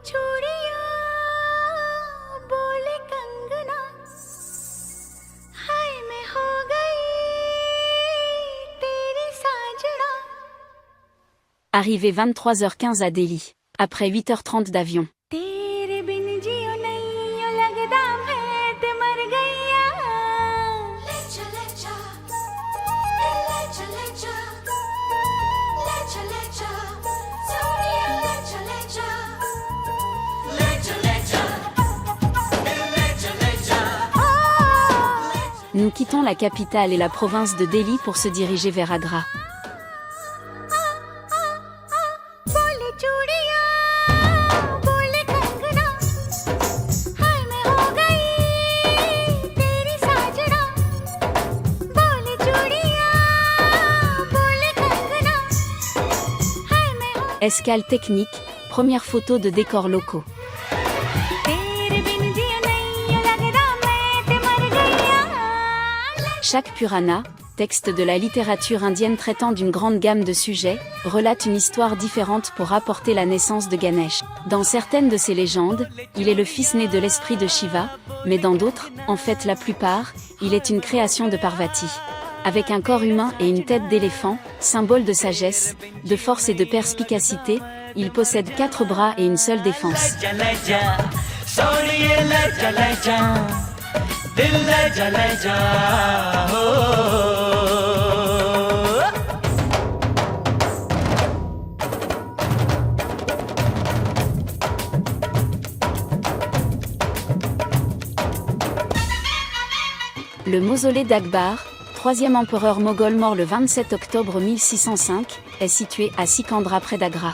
चूड़ियां बोले कंगना हाय मैं हो गई तेरी साजना. Arrivé 23h15 à Delhi, après 8h30 d'avion. तेरे बिन जियो नहीं लगदा मैं ते मर गईया. ले चले जा सोनिया ले चले जा. Nous quittons la capitale et la province de Delhi pour se diriger vers Agra. बोले चूड़ियां बोले कंगना हाय मैं हो गई तेरी साजना. बोले चूड़ियां बोले कंगना हाय मैं हो. Escale technique, première photo de décors locaux. तेरे बिन जियो नहीं लगदा मैं ते मर गईया. Chaque Purana, texte de la littérature indienne traitant d'une grande gamme de sujets, relate une histoire différente pour rapporter la naissance de Ganesh. Dans certaines de ces légendes, il est le fils né de l'esprit de Shiva, mais dans d'autres, en fait la plupart, il est une création de Parvati. Avec un corps humain et une tête d'éléphant, symbole de sagesse, de force et de perspicacité, il possède 4 bras et une seule défense. Le mausolée d'Akbar, troisième empereur moghol mort le 27 octobre 1605, est situé à Sikandra près d'Agra.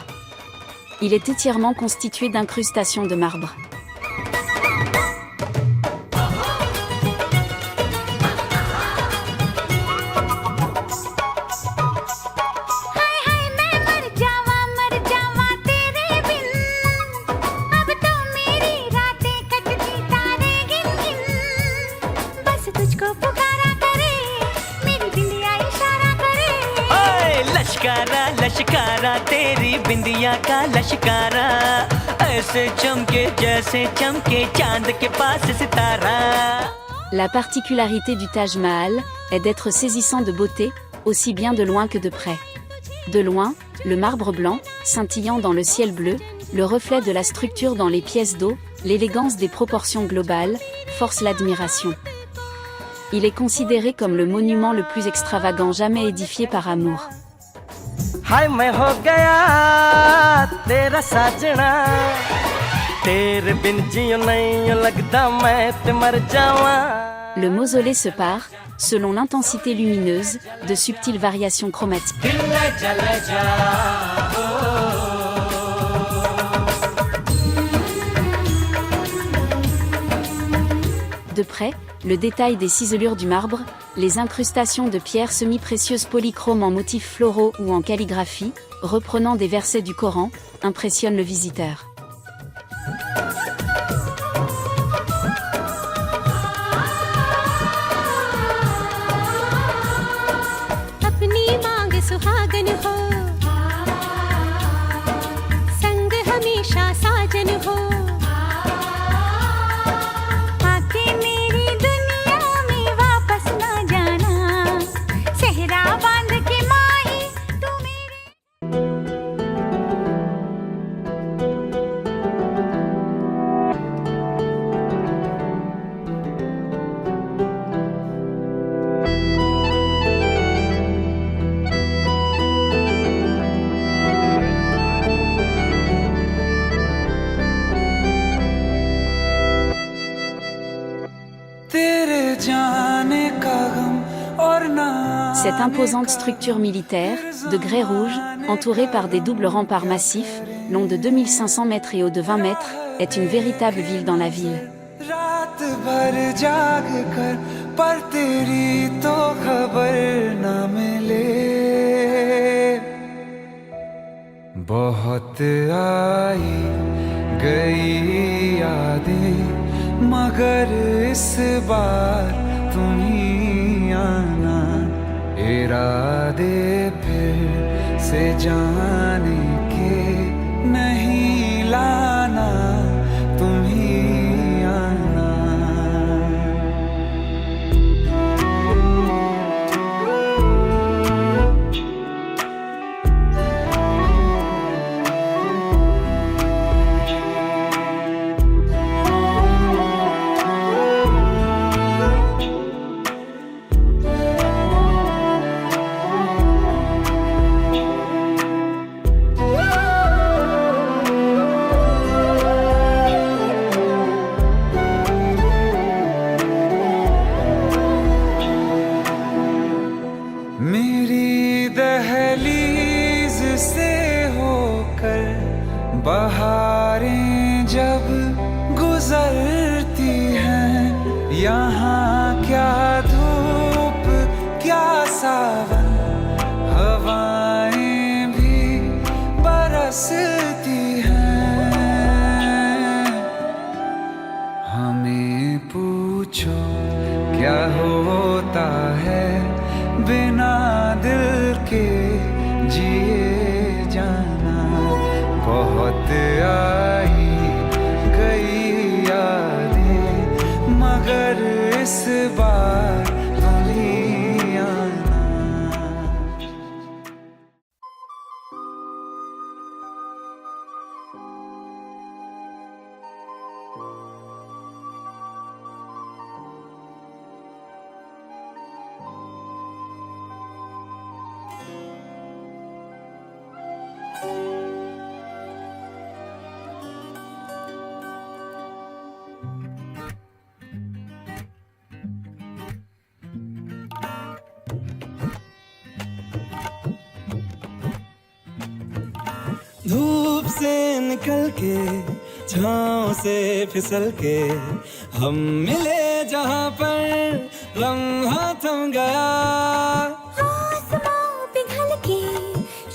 Il est entièrement constitué d'incrustations de marbre. हाय हाय मैं मर जावा तेरे बिन. अब तो मेरी रातें कटती तारे गिन गिन. बस तुझको पुकारा करे मेरी बिंदिया इशारा करे. ओए लश्कारा लश्कारा तेरी बिंदिया का लश्कारा ऐसे चमके जैसे चमके चांद के पास सितारा. La particularité du Taj Mahal est d'être saisissant de beauté, aussi bien de loin que de près. De loin, le marbre blanc, scintillant dans le ciel bleu, le reflet de la structure dans les pièces d'eau, l'élégance des proportions globales, force l'admiration. Il est considéré comme le monument le plus extravagant jamais édifié par amour. हाय मैं हो गया तेरा साजना तेरे बिन जियो नहीं लगदा मैं ते मर जावा. Le mausolée se pare, selon l'intensité lumineuse, de subtiles variations chromatiques. दिल ले जा De près, le détail des ciselures du marbre, les incrustations de pierres semi-précieuses polychromes en motifs floraux ou en calligraphie, reprenant des versets du Coran, impressionnent le visiteur. अपनी मांग सुहागन हो संग हमेशा साजन हो. आके मेरी दुनिया में वापस ना जाना. सेहरा बांध के माही तू मेरी. Cette imposante structure militaire, de grès rouge, entourée par des doubles remparts massifs, long de 2500 mètres et haut de 20 mètres, est une véritable ville dans la ville. रात भर जाग कर पर तेरी तो खबर न मिले. बहुत आई गई यादें मगर इस बार तुम ही आना. इरादे फिर से जाने के नहीं लाना. बहारें जब गुजरती हैं, यहाँ क्या धूप क्या सावन, हवाएं भी बरसती हैं। हमें पूछो क्या होता है बिना दिल के जिए जाना। बहुत आई गई यादें मगर इस बार तुम ही आना। धूप से निकल के छाँव से फिसल के हम मिले जहाँ पर लम्हा थम गया। आसमां पिघल के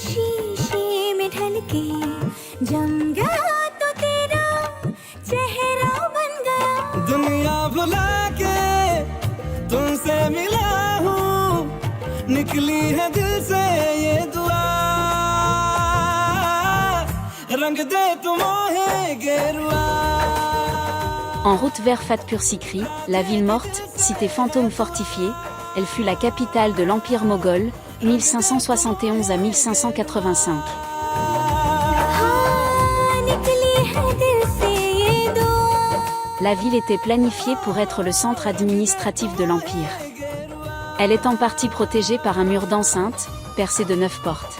शीशे में ढल के जम गया तो तेरा चेहरा बन गया। दुनिया भुला के तुमसे मिला हूँ, निकली है दिल से ये दुआ। रंग दे तुम मोहे गेरुआ। En route vers Fatpur Sikri, la ville morte, cité fantôme fortifiée, elle fut la capitale de l'Empire moghol, 1571 à 1585. हाँ, निकली है दिल से ये दुआ। La ville était planifiée pour être le centre administratif de l'Empire. Elle est en partie protégée par un mur d'enceinte, percé de 9 portes.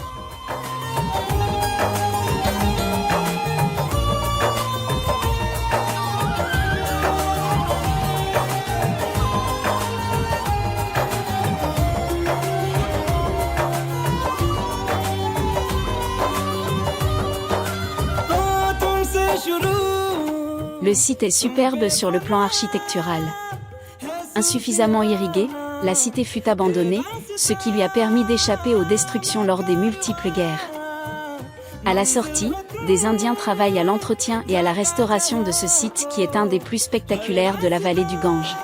Le site est superbe sur le plan architectural. Insuffisamment irriguée, la cité fut abandonnée, ce qui lui a permis d'échapper aux destructions lors des multiples guerres. À la sortie, des Indiens travaillent à l'entretien et à la restauration de ce site qui est un des plus spectaculaires de la vallée du Gange.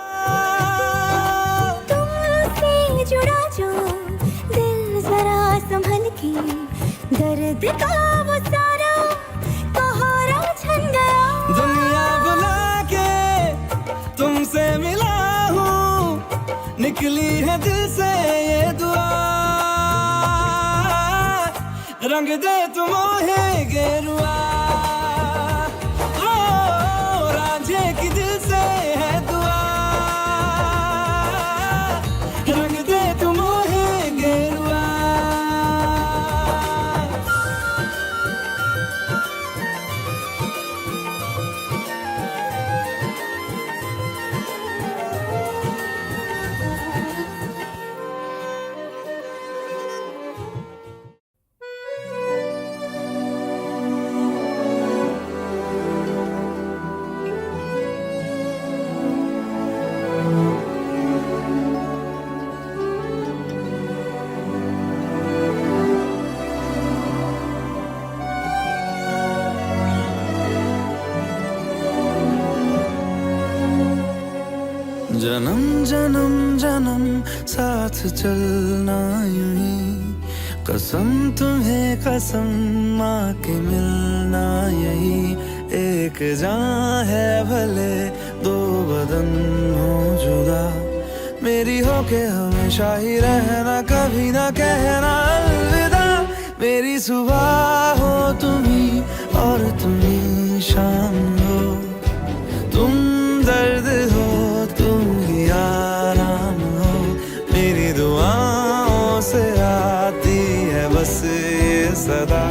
तुमसे जुड़ा जो दिल जरा संभल के, दर्द का वो सारा कोहरा छन गया। दुनिया बुला के तुमसे मिला हूँ, निकली है दिल से ये दुआ। रंग दे तुम मोहे गेरुआ। ओ रांझे की दिल से है दुआ। रंग दे तुम मोहे गेरुआ। जन्म जन्म जन्म साथ चलना यूं ही, कसम तुम्हें कसम माँ के मिलना यही। एक जान है भले दो बदन हो जुदा, मेरी हो के हमेशा ही रहना, कभी ना कहना अलविदा। मेरी सुबह हो तुम्ही और तुम्ही शाम हो, तुम दर्द हो तुम ही आराम हो। मेरी दुआओं से आती है बस ये सदा,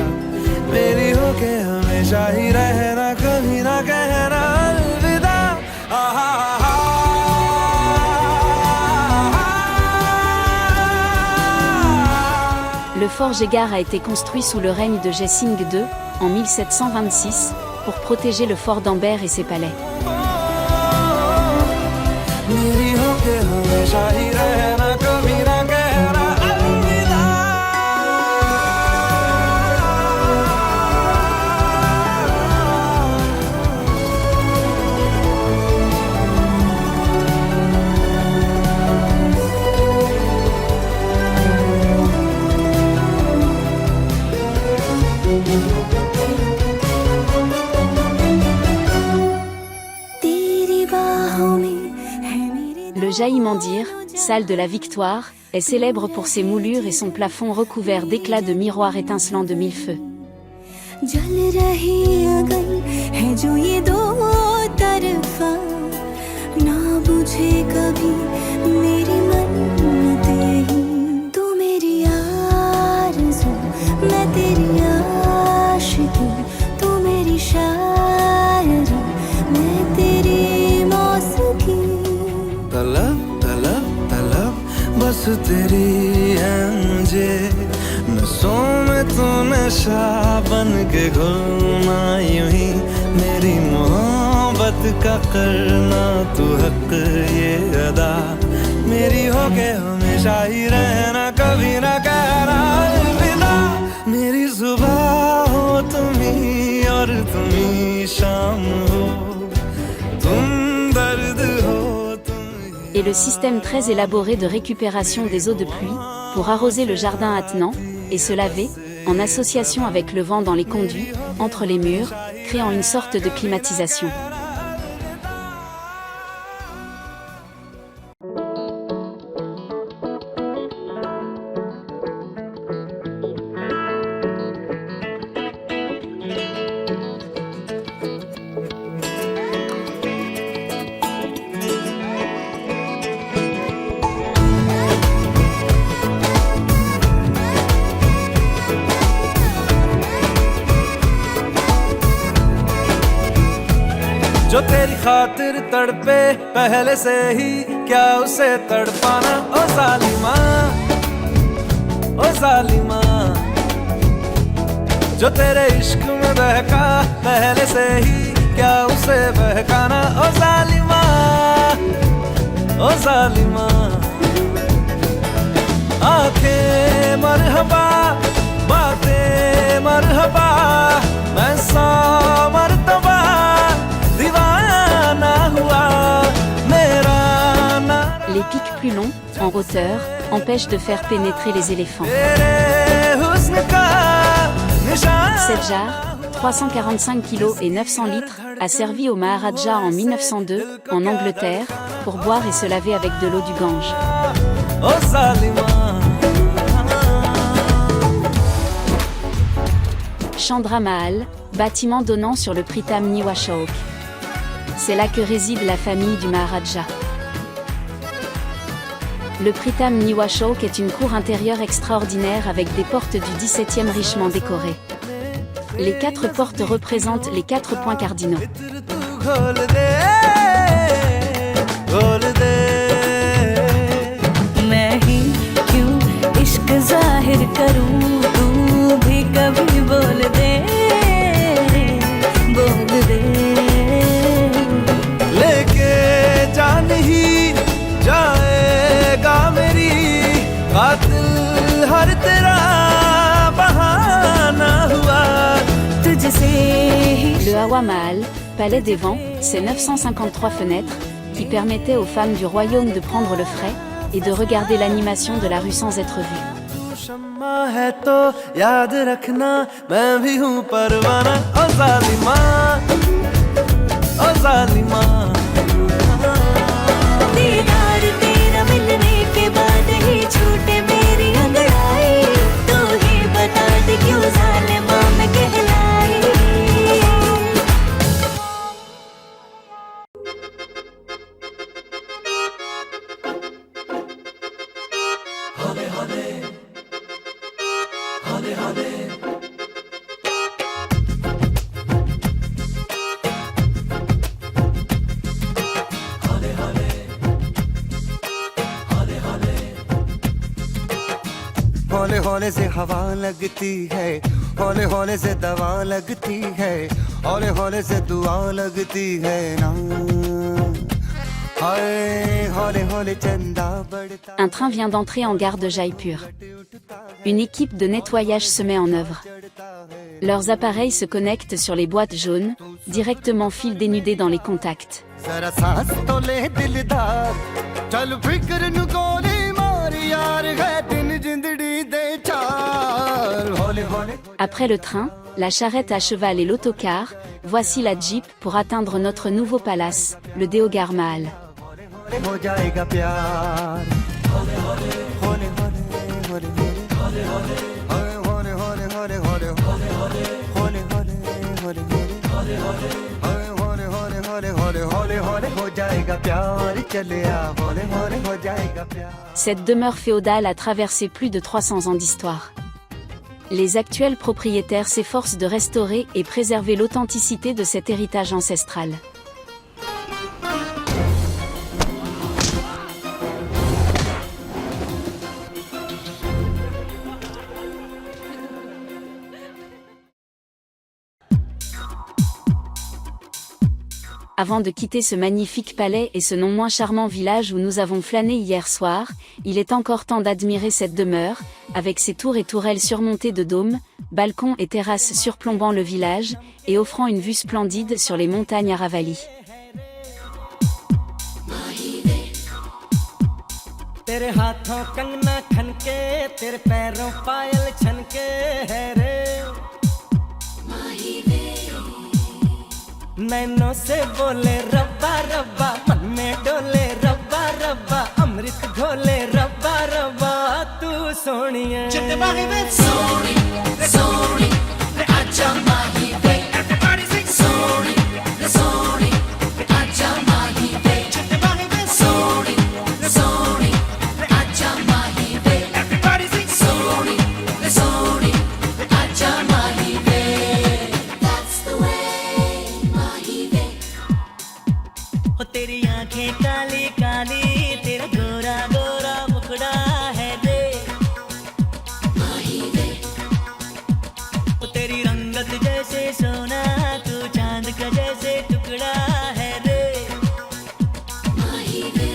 मेरी हो के हमेशा ही रहना, कभी ना कहना अलविदा। Le fort Jégar a été construit sous le règne de Jessing II, en 1726, pour protéger le fort d'Amber et ses palais. मेरी होके हमेशा ही रहना कभी ना कहना अलविदा तेरी बाहों में है मेरे Le jaillement d'Ir, salle de la Victoire, est célèbre pour ses moulures et son plafond recouvert d'éclats de miroirs étincelants de mille feux. जल रही अगन है जो ये दो तरफा ना बुझे कभी मेरी मन्नत यही तू मेरी आरज़ू मैं तेरी आशिकी तू मेरी शायरी मैं तेरी मौसीकी तलब तलब तलब बस तेरी है मुझे नसों में तू नशा बन के घुलना यूं ही मेरी मोहब्बत का करना तू हक ये अदा मेरी हो के हमेशा ही रहना कभी ना कहना अलविदा मेरी सुबह हो तुम ही और तुम ही शाम हो तुम दर्द हो Et le système très élaboré de récupération des eaux de pluie, pour arroser le jardin attenant, et se laver, en association avec le vent dans les conduits, entre les murs, créant une sorte de climatisation. जो तेरी खातिर तड़पे पहले से ही क्या उसे तड़पाना ओ जालिमा जो तेरे इश्क में बहका पहले से ही क्या उसे बहकाना ओ जालिमा आंखें मरहबा बातें मरहबा मैं सौ मर्तबा Les pics plus longs, en hauteur, empêchent de faire pénétrer les éléphants. Cette jarre, 345 kg et 900 litres, a servi au Maharaja en 1902, en Angleterre, pour boire et se laver avec de l'eau du Gange. Chandra Mahal, bâtiment donnant sur le Pritam Niwashok. C'est là que réside la famille du Maharaja. Le Pritam Niwashok est une cour intérieure extraordinaire avec des portes du XVIIe richement décorées. Les 4 portes représentent les 4 points cardinaux. Le Hawa Mahal, palais des vents, c'est 953 fenêtres, qui permettaient aux femmes du royaume de prendre le frais, et de regarder l'animation de la rue sans être vues. हौले हौले से हवा लगती है, हौले हौले से दवा लगती है, हौले हौले से दुआ लगती है ना हाय हौले हौले चंदा बढ़ता Un train vient d'entrer en gare de Jaipur. Une équipe de nettoyage se met en œuvre. Leurs appareils se connectent sur les boîtes jaunes, directement fil dénudé dans les contacts. जरा सांस तो ले दिलदार चल फिक्र नु गोली मार यार है दिन जिंदड़ी दे चार हौले हौले Après le train, la charrette à cheval et l'autocar, voici la Jeep pour atteindre notre nouveau palace, le Deogar Mahal. हो जाएगा प्यार हौले हौले हौले हौले हौले हौले हौले हौले हौले हौले हौले हौले हौले हौले हौले हौले हौले हो जाएगा प्यार चले आ हौले हौले हो जाएगा प्यार. Cette demeure féodale a traversé plus de 300 ans d'histoire. Les actuels propriétaires s'efforcent de restaurer et préserver l'authenticité de cet héritage ancestral. Avant de quitter ce magnifique palais et ce non moins charmant village où nous avons flâné hier soir, il est encore temps d'admirer cette demeure, avec ses tours et tourelles surmontées de dômes, balcons et terrasses surplombant le village, et offrant une vue splendide sur les montagnes Aravalli. तेरे हाथों कंगना खनके तेरे पैरों पायल छनके है रे नैनों से बोले रब्बा रब्बा मन में डोले रब्बा रब्बा अमृत घोले रब्बा रब्बा तू सोनिए सोनी सोनी आजा माही वे everybody sing सोनी सोनी आजा माही वे सोनी सोनी आजा माही वे everybody sing सोनी सोनी आजा माही वे that's the way माही वे हो तेरी आंखें काली काली तेरा गोरा गोरा मुखड़ा है रे माही वे हो तेरी रंगत जैसे सोना तू चांद का जैसे टुकड़ा है रे माही वे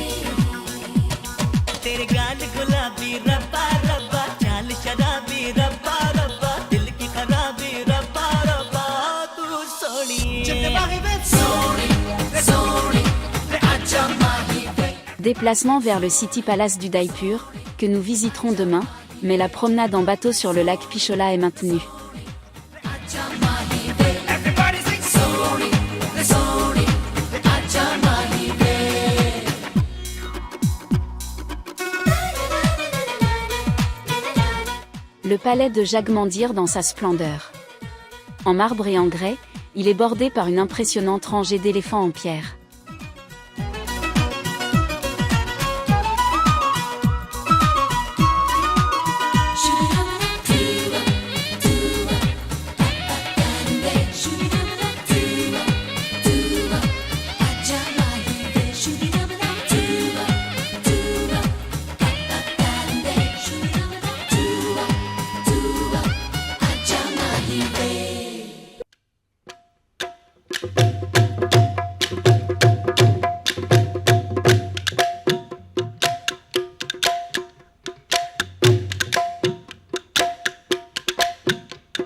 तेरे गाल गुलाबी रब्बा रब्बा चाल शराबी रब्बा रब्बा दिल की खराबी रब्बा रब्बा तू सोनी सोनी सोनी आजा माही वे. Déplacement vers le City Palace du Daipur, que nous visiterons demain, mais la promenade en bateau sur le lac Pichola est maintenue. आजा माही वे everybody sing सोनी सोनी आजा माही वे. Le palais de Jagmandir dans sa splendeur. En marbre et en grès, il est bordé par une impressionnante rangée d'éléphants en pierre.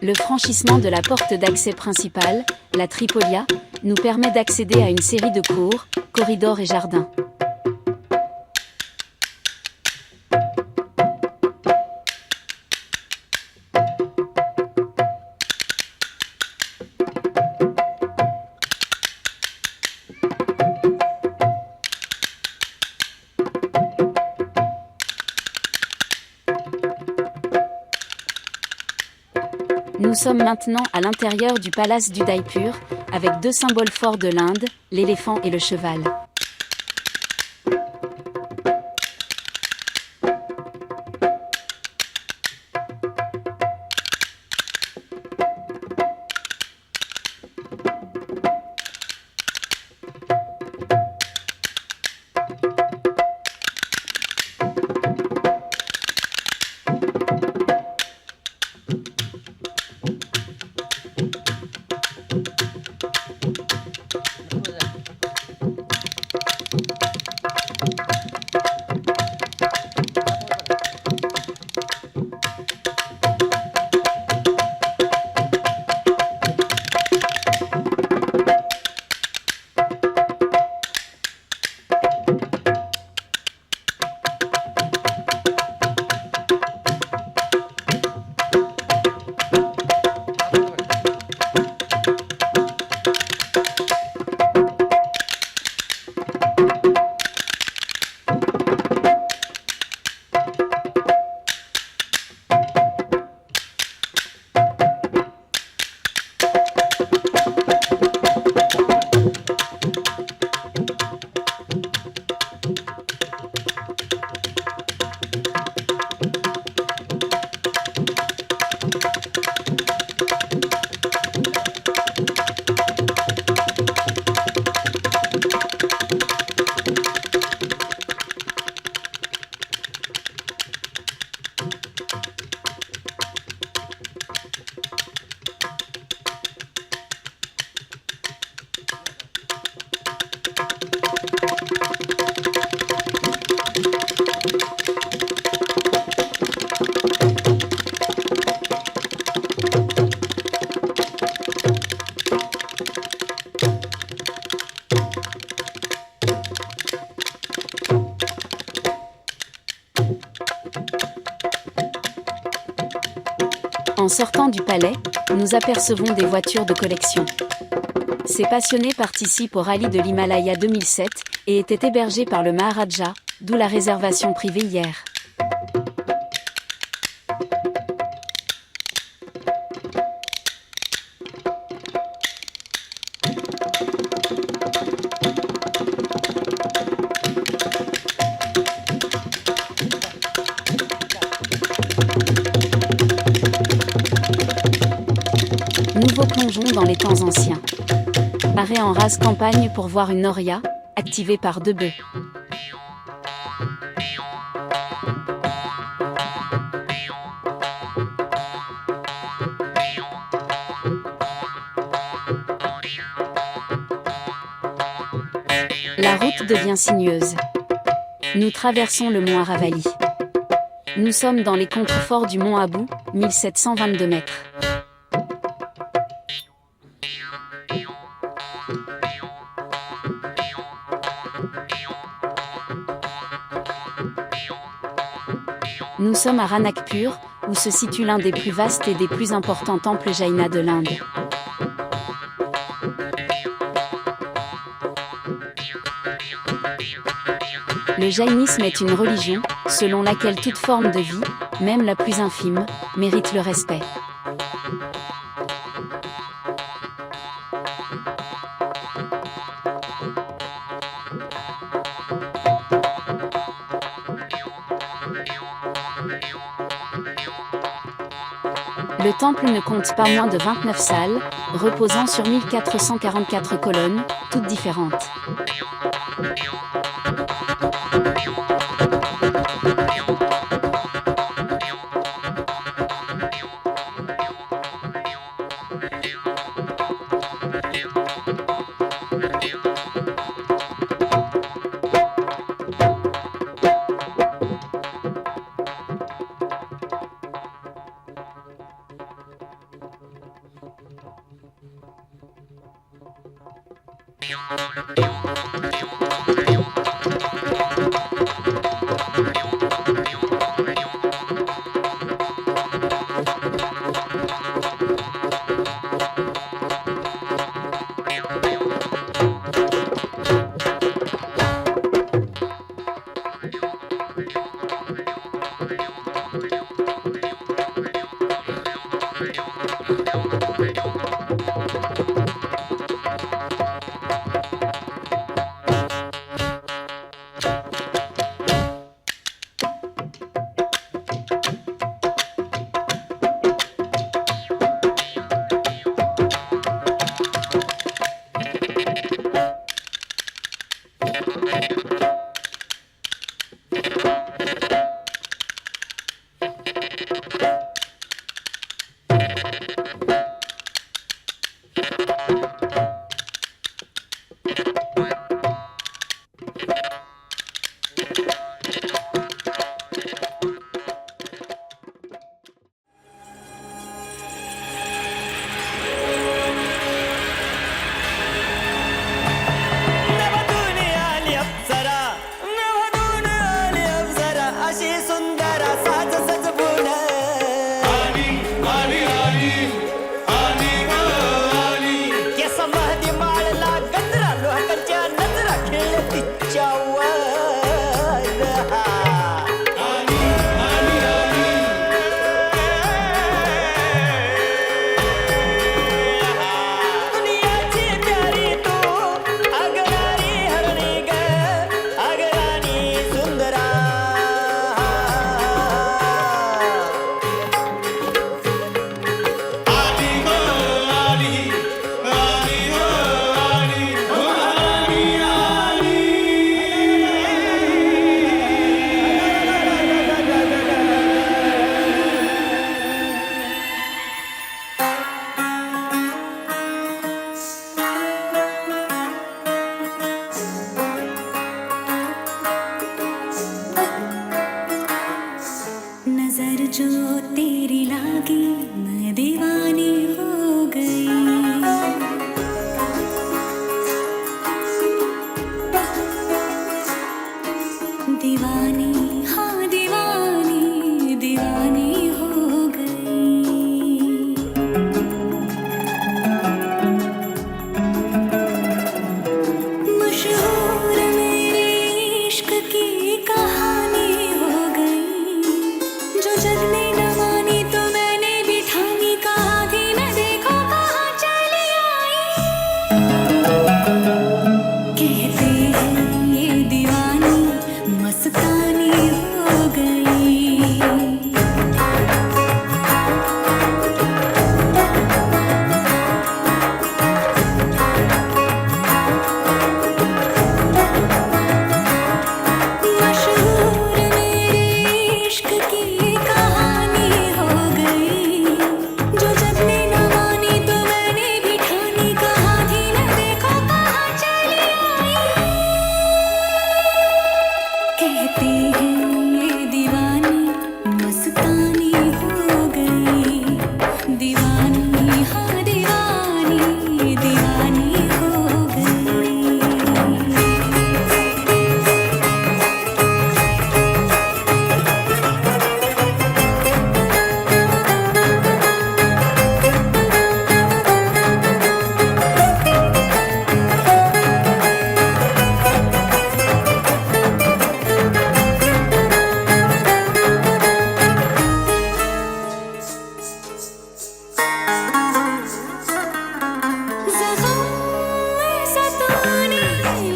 Le franchissement de la porte d'accès principale, la Tripolia, nous permet d'accéder à une série de cours, corridors et jardins. Nous sommes maintenant à l'intérieur du palace du Daipur, avec deux symboles forts de l'Inde, l'éléphant et le cheval. En sortant du palais, nous apercevons des voitures de collection. Ces passionnés participent au rallye de l'Himalaya 2007 et étaient hébergés par le Maharaja, d'où la réservation privée hier. Nouveau plongeon dans les temps anciens. Arrêt en rase campagne pour voir une noria, activée par 2 bœufs. La route devient sinueuse. Nous traversons le mont Aravalli. Nous sommes dans les contreforts du mont Abu, 1722 mètres. Nous sommes à Ranakpur, où se situe l'un des plus vastes et des plus importants temples Jaina de l'Inde. Le jaïnisme est une religion, selon laquelle toute forme de vie, même la plus infime, mérite le respect. Le temple ne compte pas moins de 29 salles, reposant sur 1444 colonnes, toutes différentes. Mahdi Mala Gandra Lohakanche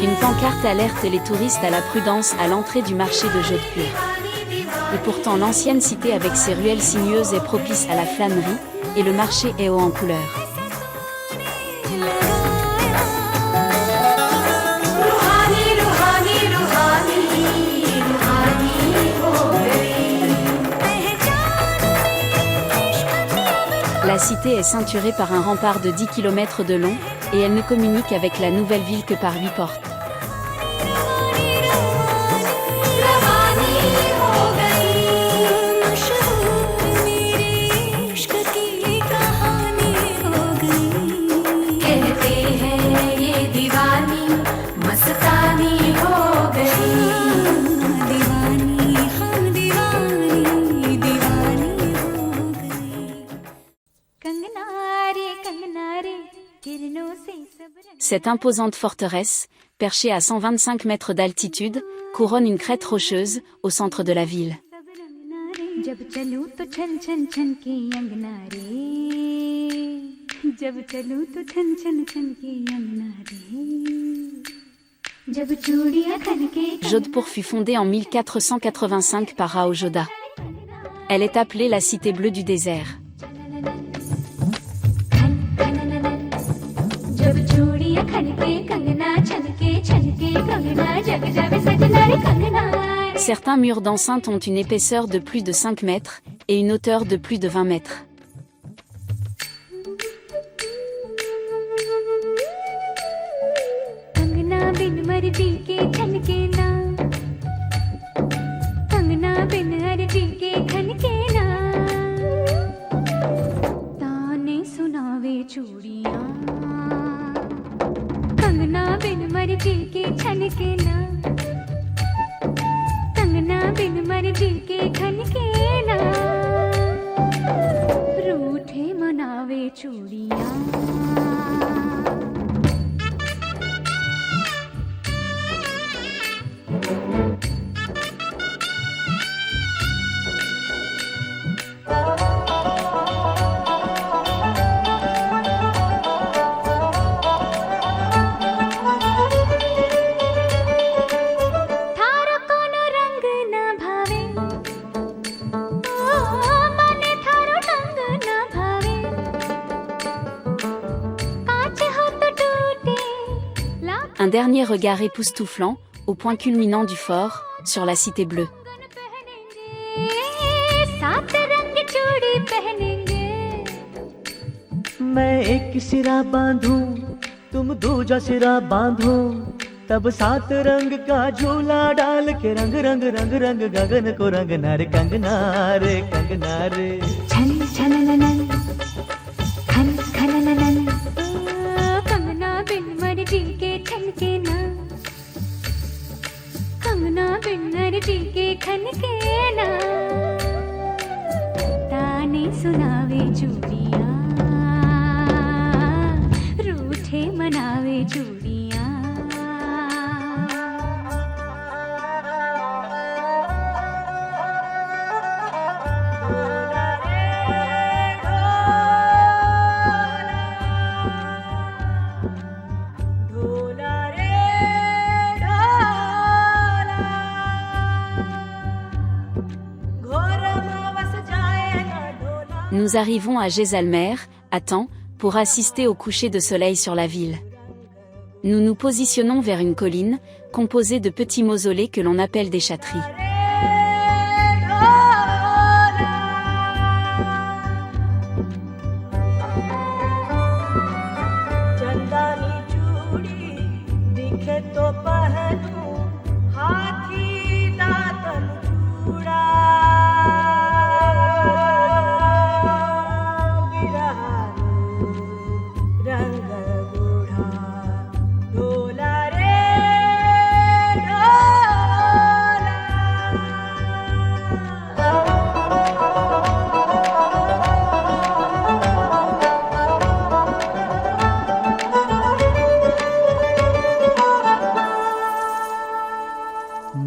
Une pancarte alerte les touristes à la prudence à l'entrée du marché de Jodhpur. Et pourtant l'ancienne cité avec ses ruelles sinueuses est propice à la flânerie, et le marché est haut en couleurs. La cité est ceinturée par un rempart de 10 km de long, et elle ne communique avec la nouvelle ville que par 8 portes. Cette imposante forteresse, perchée à 125 mètres d'altitude, couronne une crête rocheuse, au centre de la ville. Jodhpur fut fondée en 1485 par Rao Jodha. Elle est appelée la cité bleue du désert. Certains murs d'enceinte ont une épaisseur de plus de 5 mètres, et une hauteur de plus de 20 mètres. Un dernier regard époustouflant, au point culminant du fort, sur la cité bleue. मैं एक सिरा बांधूं, तुम दूजा सिरा बांधो, तब 7 रंग का झूला डाल के रंग रंग रंग रंग गगन को रंगना रे कंगना रे कंगना रे। छन छनननन खन खनननन कंगना बिन मर्जी के ठनके ना, कंगना बिन मर्जी के खनके ना, ताने सुनावे चूड़ियां, रूठे मनावे चूड़ियां। Nous arrivons à Jaisalmer, à temps, pour assister au coucher de soleil sur la ville. Nous nous positionnons vers une colline, composée de petits mausolées que l'on appelle des chhatris.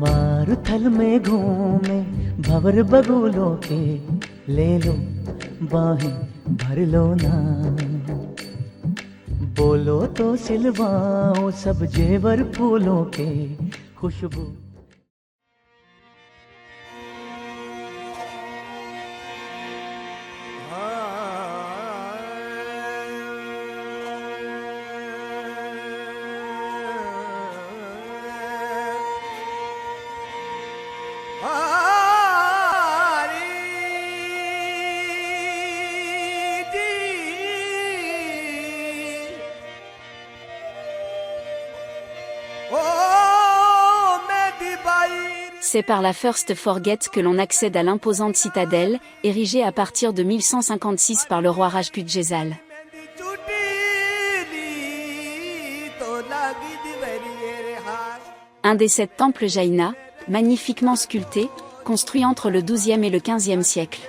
मारुथल में घूमे भंवर बगुलों के, ले लो बाहें भर लो ना, बोलो तो सिलवाओ सब जेवर फूलों के खुशबू C'est par la First Forget que l'on accède à l'imposante citadelle, érigée à partir de 1156 par le roi Rajput-Jezal. Un des 7 temples Jaina, magnifiquement sculptés, construit entre le XIIe et le XVe siècle.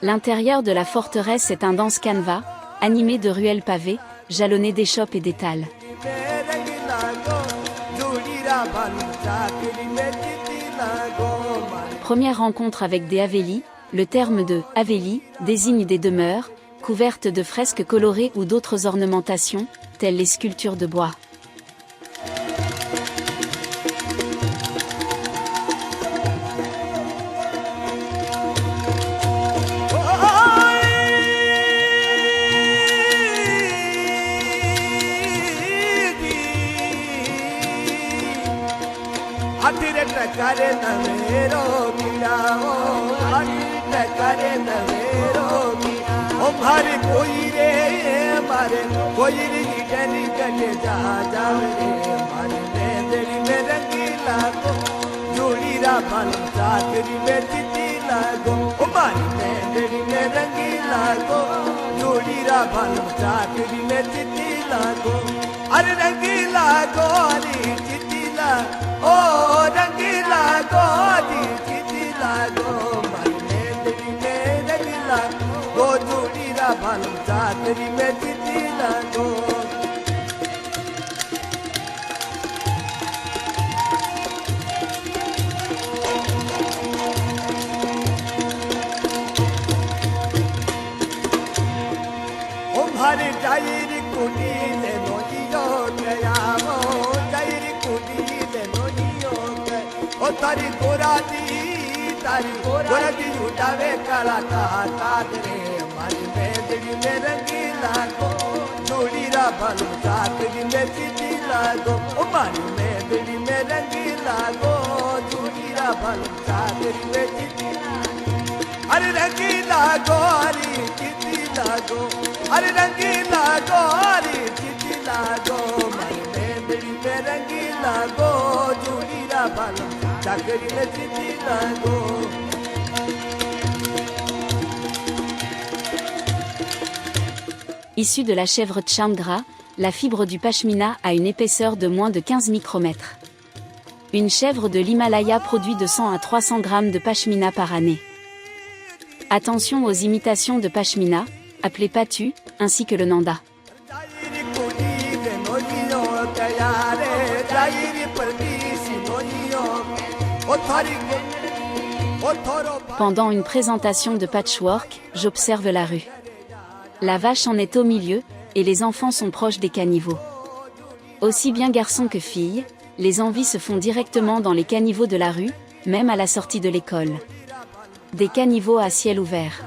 L'intérieur de la forteresse est un dense canevas, animé de ruelles pavées, jalonné d'échoppes et d'étals. Première rencontre avec des havelis, le terme de « haveli » désigne des demeures, couvertes de fresques colorées ou d'autres ornementations, telles les sculptures de bois. करे नवेरो गिराओ करे नवेरो ओ मारे कोई रे मारे कोई रे गली गले जा जावे रे मारे मेरी में रंगीला को जोड़ी रा बन चाकरी में चिट्ठी लागो ओ मारे मेरी में रंगीला को जोड़ी रा बन चाकरी में चिट्ठी लागो अरे रंगीला गोरी चिट्ठी ला ओ रंगीला गोरी चिट्ठी लागो मारे मेरी में रंगीला गो जोड़ी रा बन चाकरी में चिट्ठी लागो हरे जाइर कुड़ी ले नोनियो गयामो जाइर कुड़ी ले नोनियो गए ओ तारी गोरादी उठावे काला तादरे मारी मेदड़ी में रंगीला को जोड़ी रा भल सातरी में चिट्ठी लागो ओ मारी मेदड़ी में रंगीला को जोड़ी रा भल सातरी में चिट्ठी अरे रंगीला गोरी चिट्ठी लागो अरे रंगीला गोरी चिट्ठी लागो मारी मेदड़ी में रंगीला गो जोड़ी रा भल सातरी में चिट्ठी लागो Issue de la chèvre Tchandra, la fibre du pashmina a une épaisseur de moins de 15 micromètres. Une chèvre de l'Himalaya produit de 100 à 300 grammes de pashmina par année. Attention aux imitations de pashmina, appelées patu, ainsi que le nanda. Pendant une présentation de patchwork, j'observe la rue. La vache en est au milieu, et les enfants sont proches des caniveaux. Aussi bien garçons que filles, les envies se font directement dans les caniveaux de la rue, même à la sortie de l'école. Des caniveaux à ciel ouvert.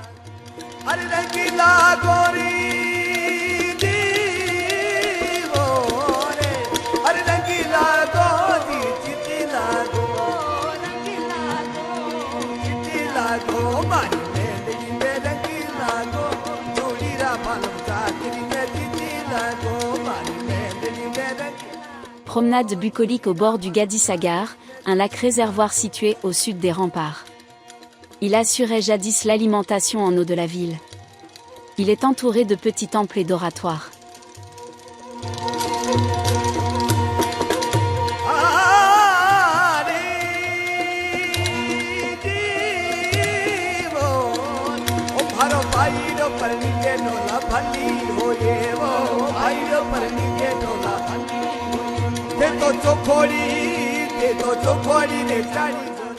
Promenade bucolique au bord du Gadi-Sagar, un lac réservoir situé au sud des remparts. Il assurait jadis l'alimentation en eau de la ville. Il est entouré de petits temples et d'oratoires. तो चोखोड़ी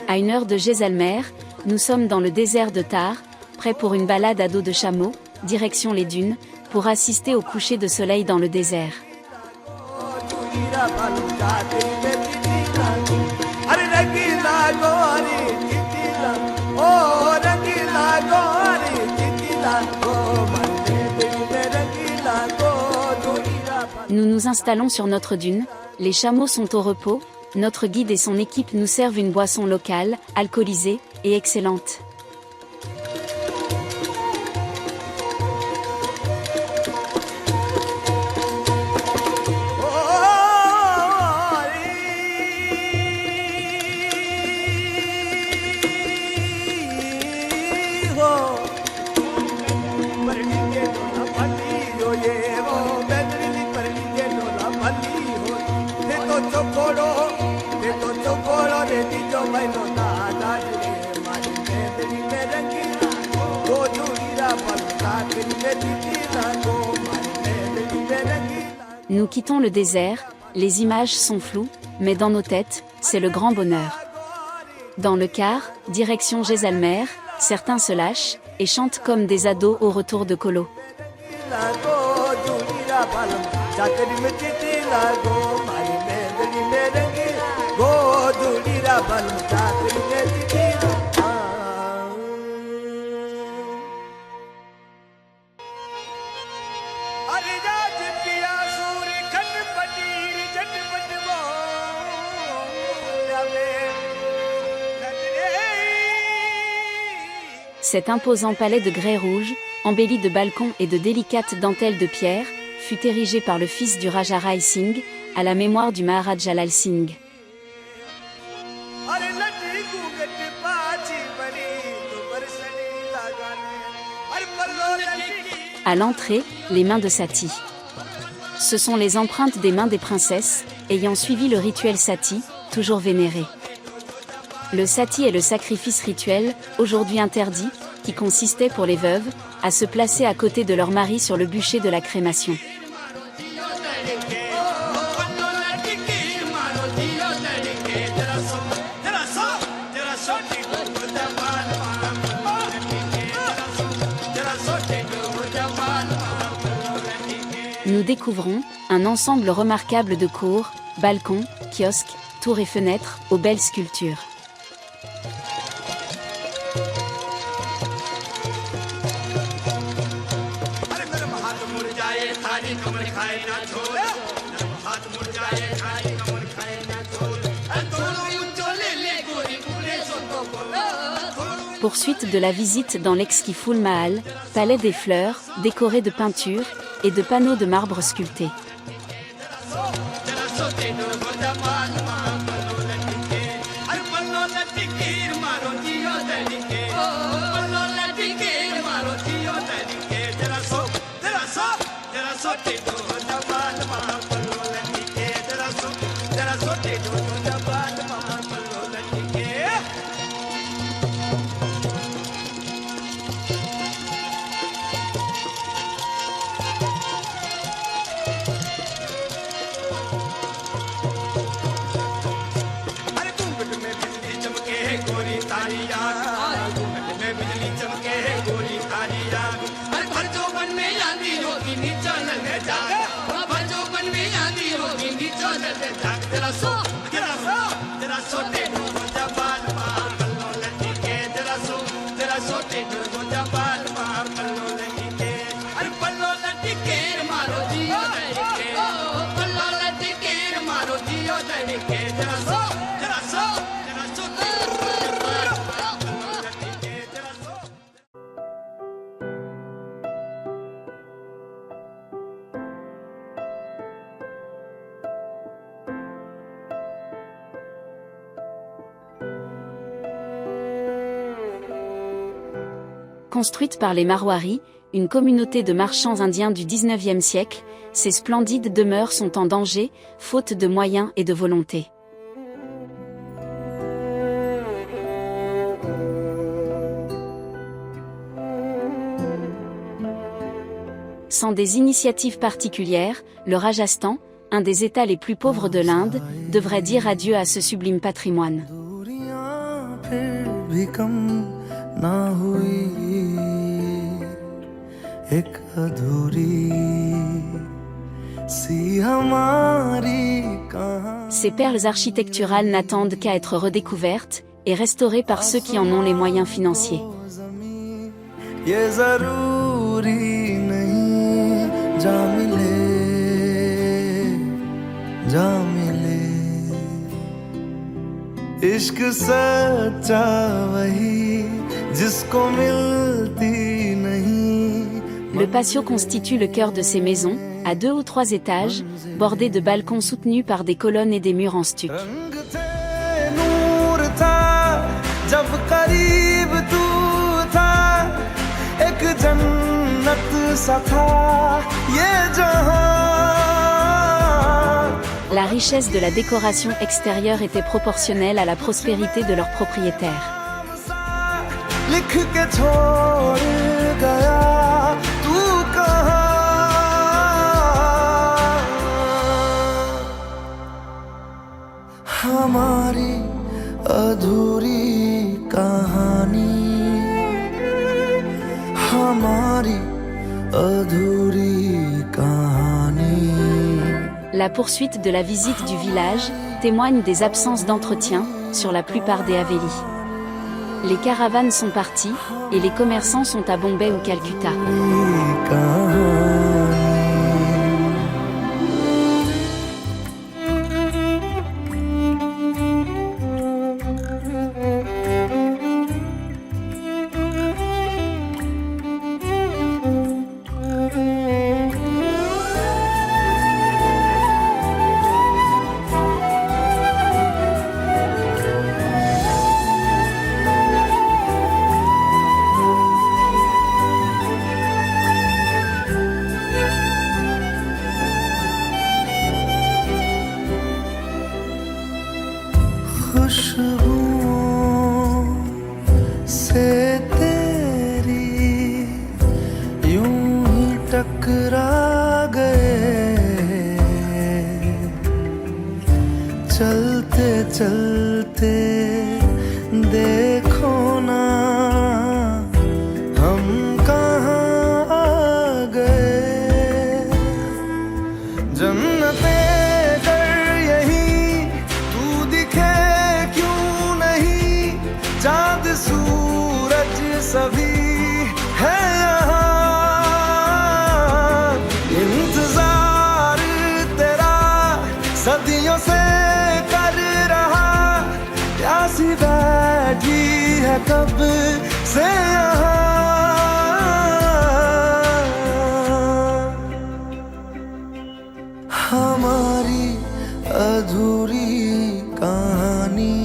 À 1 heure de Jaisalmer, nous sommes dans le désert de Thar, prêts pour une balade à dos de chameau, direction les dunes, pour assister au coucher de soleil dans le désert. Nous nous installons sur notre dune, les chameaux sont au repos, notre guide et son équipe nous servent une boisson locale, alcoolisée, et excellente. Nous quittons le désert, les images sont floues, mais dans nos têtes, c'est le grand bonheur. Dans le car, direction Jaisalmer, certains se lâchent, et chantent comme des ados au retour de colo. Cet imposant palais de grès rouge, embelli de balcons et de délicates dentelles de pierre, fut érigé par le fils du Raja Rai Singh, à la mémoire du Maharaj Lal Singh. À l'entrée, les mains de Sati. Ce sont les empreintes des mains des princesses, ayant suivi le rituel Sati, toujours vénéré. Le Sati est le sacrifice rituel, aujourd'hui interdit, qui consistait pour les veuves, à se placer à côté de leur mari sur le bûcher de la crémation. Nous découvrons un ensemble remarquable de cours, balcons, kiosques, tours et fenêtres, aux belles sculptures. Poursuite de la visite dans l'exquis Phul Mahal, palais des fleurs, décoré de peintures et de panneaux de marbre sculptés. Construite par les Marwaris, une communauté de marchands indiens du XIXe siècle, ces splendides demeures sont en danger, faute de moyens et de volonté. Sans des initiatives particulières, le Rajasthan, un des États les plus pauvres de l'Inde, devrait dire adieu à ce sublime patrimoine. दूरियां फिर भी कम ना हुई एक अधूरी सी हमारी कहानी Ces perles architecturales n'attendent qu'à être redécouvertes et restaurées par ceux qui en ont les moyens financiers. ये जरूरी नहीं जा मिले इश्क सच्चा वही जिसको मिलती नहीं. Le patio constitue le cœur de ces maisons, à 2 ou 3 étages, bordées de balcons soutenus par des colonnes et des murs en stuc. रंग थे नूर था जब करीब तू था एक जन्नत सा था ये जहां. La richesse de la décoration extérieure était proportionnelle à la prospérité de leurs propriétaires. लिख के छोड़ गया तू कहाँ हमारी अधूरी कहानी हमारी अधूरी कहानी. La poursuite de la visite du village témoigne des absences d'entretien sur la plupart des Havelis. Les caravanes sont parties et les commerçants sont à Bombay ou Calcutta. खुशबुओं से तेरी यूं ही टकरा गए चलते चलते देखो ना हम कहाँ आ गए. जन्नते कर यही तू दिखे चाँद सूरज सभी है यहाँ. इंतजार तेरा सदियों से कर रहा प्यासी बैठी है कब से यहाँ. हमारी अधूरी कहानी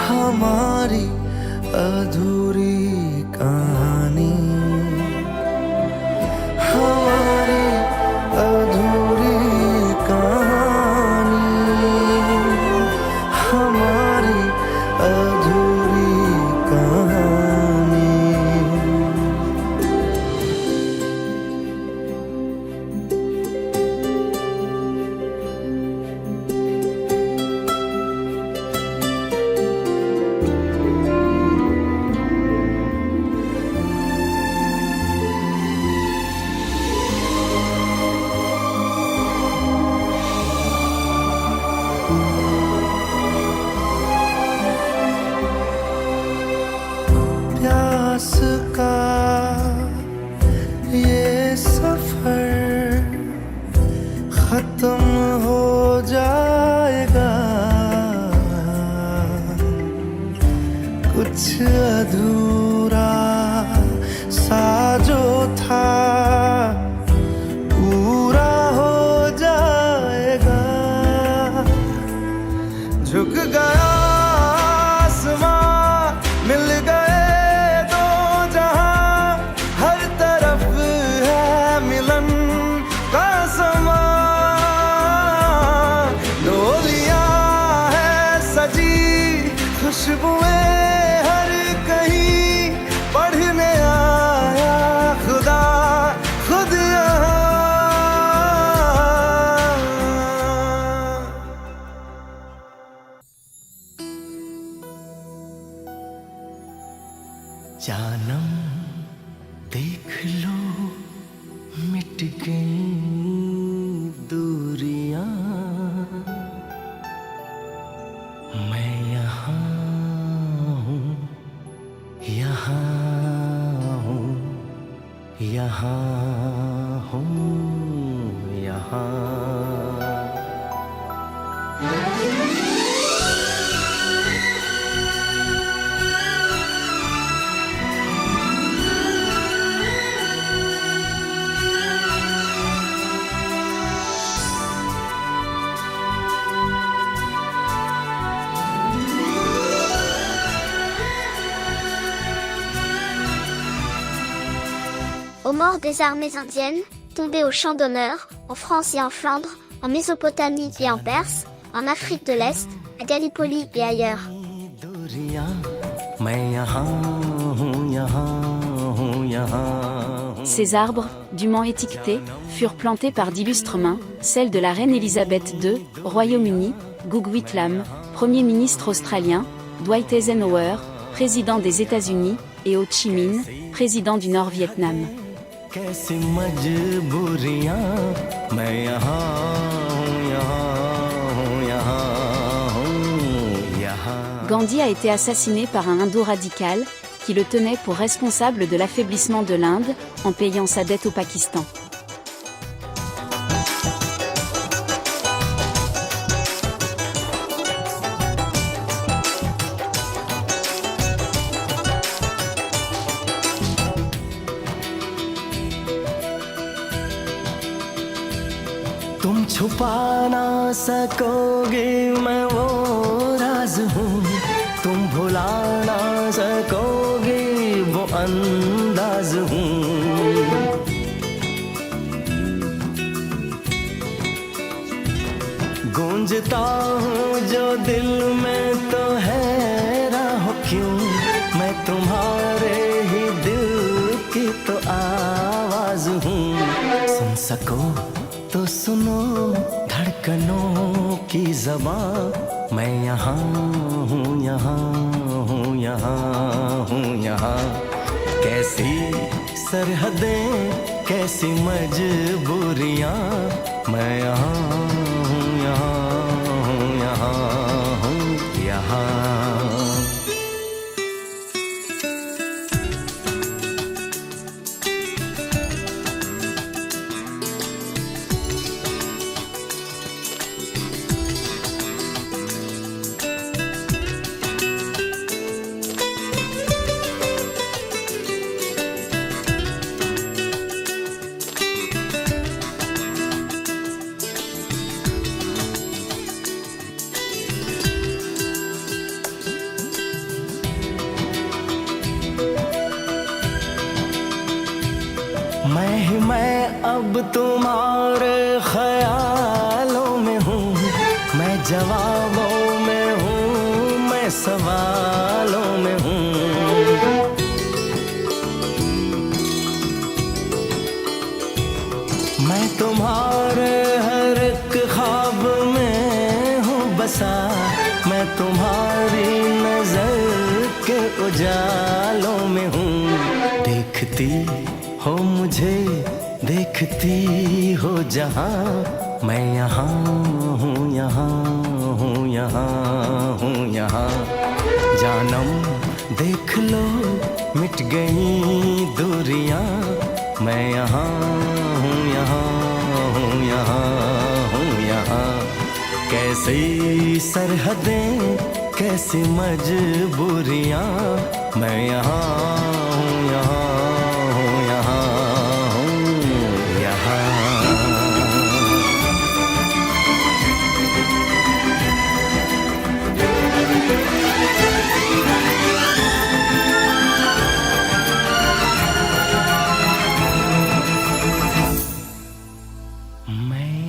हमारी अधूरी कहानी हमारी अधूरी कहानी हमारी अधूरी कहानी. प्यास का ये सफर खत्म हो जाएगा कुछ अधूरा सा जो था पूरा हो जाएगा. झुक गया आसमां मिल गए दो जहां हर तरफ है मिलन का समा. डोलियां है सजी खुशबुएं हर कहीं पढ़ने आया खुदा खुद यहाँ. जानम देख लो मिट गई दूरियां मैं यहाँ हूँ यहाँ हूँ यहाँ हूँ यहाँ Aux morts des armées indiennes, tombées au champ d'honneur, en France et en Flandre, en Mésopotamie et en Perse, en Afrique de l'Est, à Gallipoli et ailleurs. Ces arbres, dûment étiquetés, furent plantés par d'illustres mains, celles de la reine Elisabeth II, Royaume-Uni, Gough Whitlam, Premier ministre australien, Dwight Eisenhower, président des États-Unis, et Ho Chi Minh, président du Nord-Vietnam. कैसी मजबूरियां मैं यहाँ हूँ Gandhi a été assassiné par un hindou radical, qui le tenait pour responsable de l'affaiblissement de l'Inde, en payant sa dette au Pakistan. तुम छुपा ना सकोगे मैं वो राज हूँ तुम भुला ना सकोगे वो अंदाज हूँ गूंजता हूँ जो दिल में तो हैरान हो क्यों मैं तुम्हारे ही दिल की तो आवाज हूँ सुन सको तो सुनो धड़कनों की ज़बां मैं यहाँ हूँ यहाँ हूँ यहाँ हूँ यहाँ कैसी सरहदें कैसी मजबूरियाँ मैं यहाँ हूँ यहाँ हूँ यहाँ हूँ यहाँ मैं अब तुम्हारे ख्यालों में हूँ मैं जवाबों में हूँ मैं सवालों में हूँ मैं तुम्हारे हर एक ख्वाब में हूँ बसा मैं तुम्हारी नजर के उजालों में हूँ देखती हो मुझे देखती हो जहाँ मैं यहाँ हूँ यहाँ हूँ यहाँ हूँ यहाँ जानम देख लो मिट गई दूरियां मैं यहाँ हूँ यहाँ हूँ यहाँ हूँ यहाँ कैसी सरहदें कैसी मजबूरियां मैं यहाँ हूँ यहाँ मैं